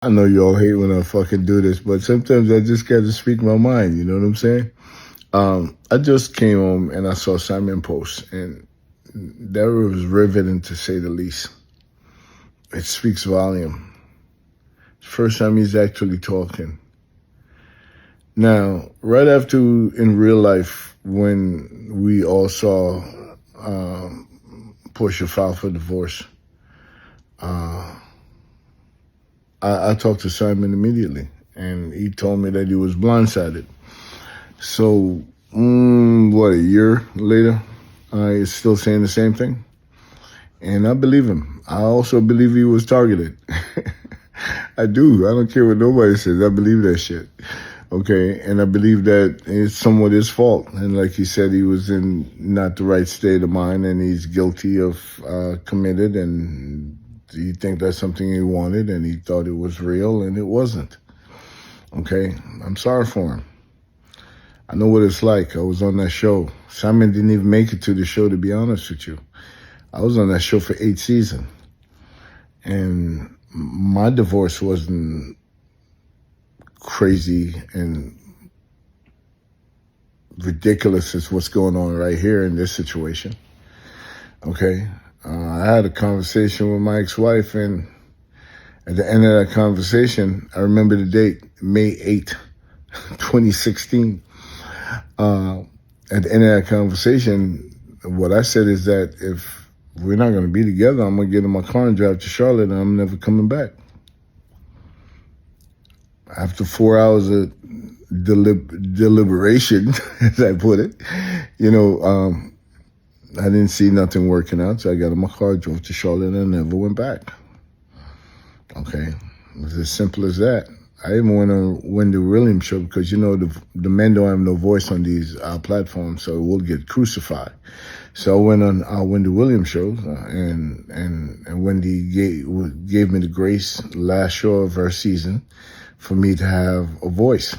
I know you all hate when I fucking do this, but sometimes I just gotta speak my mind. You know what I'm saying? I just came home and I saw Simon post, and that was riveting to say the least. It speaks volume. First time he's actually talking. Now, right after in real life, when we all saw Portia file for divorce, I talked to Simon immediately, and he told me that he was blindsided. So, a year later, he's still saying the same thing? And I believe him. I also believe he was targeted. I do. I don't care what nobody says. I believe that shit. Okay. And I believe that it's somewhat his fault. And like he said, he was in not the right state of mind, and he's guilty of committed, and he think that's something he wanted, and he thought it was real, and it wasn't. Okay. I'm sorry for him. I know what it's like. I was on that show. Simon didn't even make it to the show, to be honest with you. I was on that show for 8 seasons. And my divorce wasn't crazy and ridiculous as what's going on right here in this situation. Okay? I had a conversation with my ex-wife, and at the end of that conversation, I remember the date, May 8th, 2016. At the end of that conversation, what I said is that if we're not going to be together, I'm going to get in my car and drive to Charlotte, and I'm never coming back. After 4 hours of deliberation, as I put it, I didn't see nothing working out, so I got in my car, drove to Charlotte, and never went back. Okay? It was as simple as that. I even went on Wendy Williams show because, the men don't have no voice on these platforms, so we'll get crucified. So I went on our Wendy Williams show, and Wendy gave me the grace last show of her season for me to have a voice.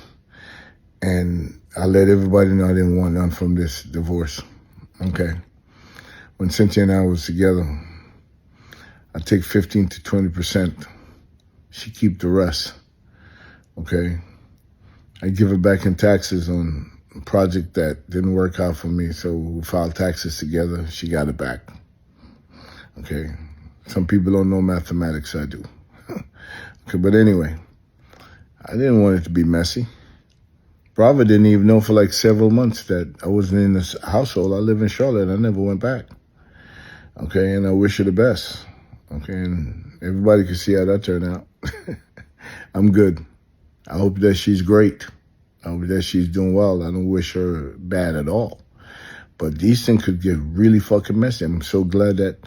And I let everybody know I didn't want none from this divorce. Okay. When Cynthia and I was together, I take 15 to 20%. She keep the rest. Okay. I give it back in taxes on a project that didn't work out for me. So we filed taxes together. She got it back. Okay. Some people don't know mathematics. I do. Okay. But anyway, I didn't want it to be messy. Brava didn't even know for like several months that I wasn't in this household. I live in Charlotte. I never went back. Okay. And I wish her the best. Okay. And everybody can see how that turned out. I'm good. I hope that she's great. I hope that she's doing well. I don't wish her bad at all. But these things could get really fucking messy. I'm so glad that,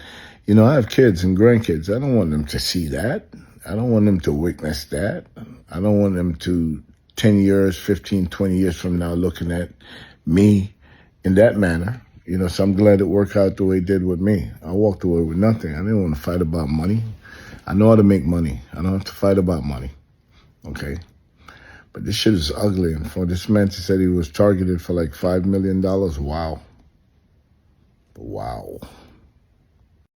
I have kids and grandkids. I don't want them to see that. I don't want them to witness that. I don't want them to 10 years, 15, 20 years from now looking at me in that manner. So I'm glad it worked out the way it did with me. I walked away with nothing. I didn't want to fight about money. I know how to make money. I don't have to fight about money. Okay? But this shit is ugly. And for this man to say he was targeted for like $5 million, wow. Wow.